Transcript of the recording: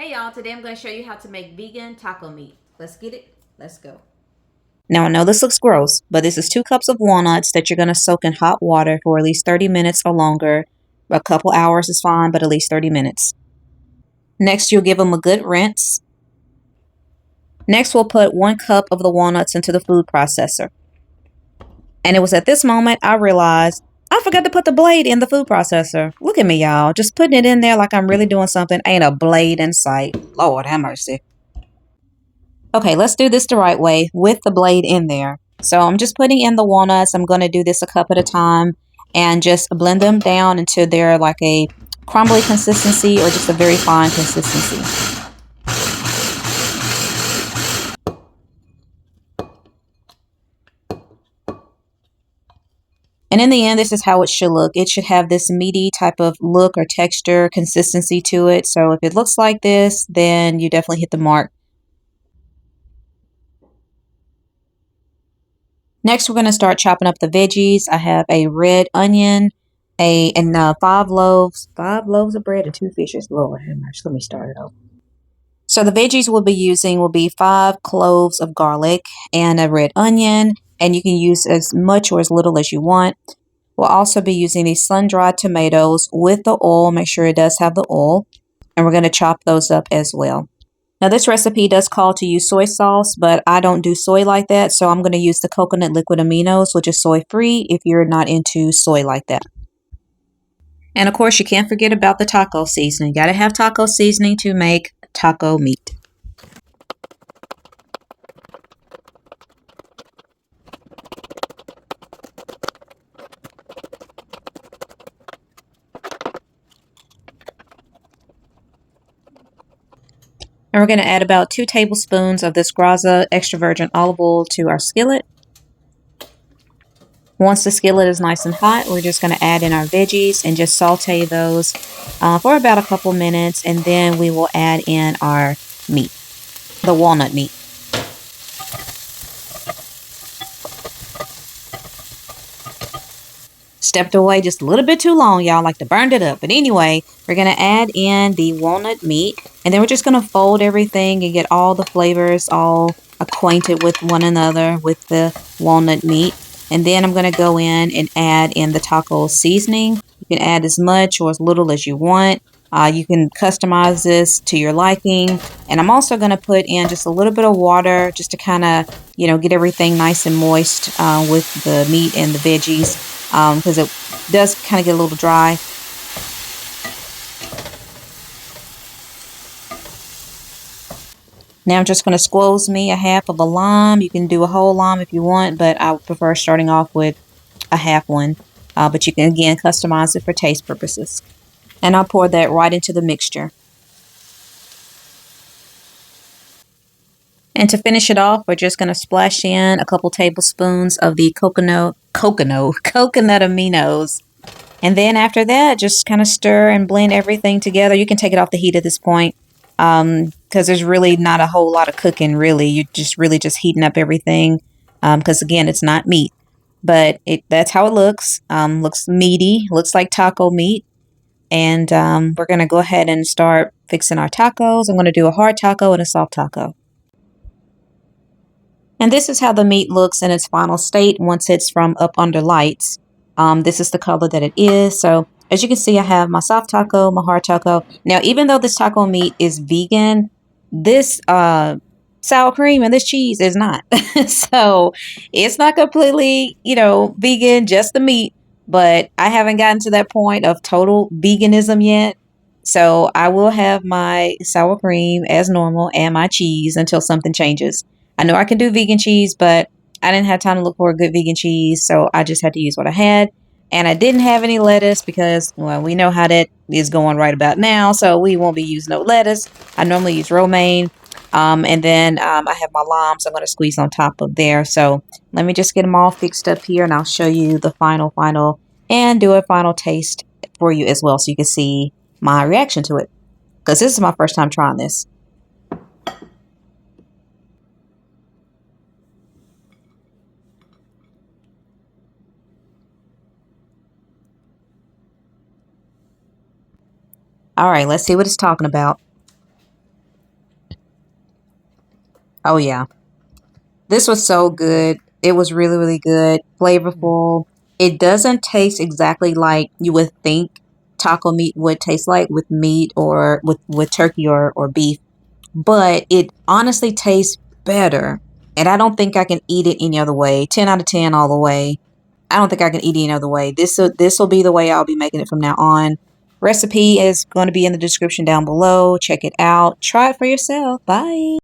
Hey y'all, today I'm going to show you how to make vegan taco meat. Let's get it. Let's go. Now, I know this looks gross, but this is 2 cups of walnuts that you're going to soak in hot water for at least 30 minutes or longer. A couple hours is fine, but at least 30 minutes. Next, you'll give them a good rinse. Next, we'll put 1 cup of the walnuts into the food processor. And it was at this moment I realized I forgot to put the blade in the food processor. Look at me, y'all. Just putting it in there like I'm really doing something. Ain't a blade in sight. Lord have mercy. Okay, let's do this the right way with the blade in there. So I'm just putting in the walnuts. I'm going to do this a cup at a time and just blend them down until they're like a crumbly consistency or just a very fine consistency. And in the end, this is how it should look. It should have this meaty type of look or texture, consistency to it. So if it looks like this, then you definitely hit the mark. Next, we're going to start chopping up the veggies. I have a red onion, and 5 loaves of bread and 2 fishes. Lord have mercy. Let me start it over. So the veggies we'll be using will be 5 cloves of garlic and a red onion, and you can use as much or as little as you want. We'll also be using these sun-dried tomatoes with the oil. Make sure it does have the oil, and we're going to chop those up as well. Now, this recipe does call to use soy sauce, but I don't do soy like that, so I'm going to use the coconut liquid aminos, which is soy-free if you're not into soy like that. And of course, you can't forget about the taco seasoning. Got to have taco seasoning to make taco meat. And we're going to add about 2 tablespoons of this Graza extra virgin olive oil to our skillet. Once the skillet is nice and hot, we're just going to add in our veggies and just saute those for about a couple minutes, and then we will add in our meat, the walnut meat. Stepped away just a little bit too long, y'all, like to burned it up. But anyway, we're going to add in the walnut meat, and then we're just going to fold everything and get all the flavors all acquainted with one another with the walnut meat. And then I'm going to go in and add in the taco seasoning. You can add as much or as little as you want. You can customize this to your liking. And I'm also going to put in just a little bit of water just to kind of, get everything nice and moist with the meat and the veggies. Because it does kind of get a little dry. Now I'm just going to squeeze me a half of a lime. You can do a whole lime if you want, but I prefer starting off with a half one. But you can, again, customize it for taste purposes. And I'll pour that right into the mixture. And to finish it off, we're just going to splash in a couple tablespoons of the coconut aminos. And then after that, just kind of stir and blend everything together. You can take it off the heat at this point because there's really not a whole lot of cooking, really. You're just really just heating up everything because, again, it's not meat. But that's how it looks. Looks meaty. Looks like taco meat. And we're going to go ahead and start fixing our tacos. I'm going to do a hard taco and a soft taco. And this is how the meat looks in its final state once it's from up under lights. This is the color that it is. So as you can see, I have my soft taco, my hard taco. Now, even though this taco meat is vegan, this sour cream and this cheese is not. So it's not completely, vegan, just the meat. But I haven't gotten to that point of total veganism yet. So I will have my sour cream as normal and my cheese until something changes. I know I can do vegan cheese, but I didn't have time to look for a good vegan cheese, so I just had to use what I had. And I didn't have any lettuce because, well, we know how that is going right about now, so we won't be using no lettuce. I normally use romaine. And then I have my limes I'm going to squeeze on top of there. So let me just get them all fixed up here, and I'll show you the final, and do a final taste for you as well so you can see my reaction to it. Because this is my first time trying this. All right, let's see what it's talking about. Oh yeah. This was so good. It was really, really good, flavorful. It doesn't taste exactly like you would think taco meat would taste like with meat or with turkey or beef, but it honestly tastes better. And I don't think I can eat it any other way. 10 out of 10 all the way. I don't think I can eat it any other way. This will be the way I'll be making it from now on. Recipe is going to be in the description down below. Check it out. Try it for yourself. Bye.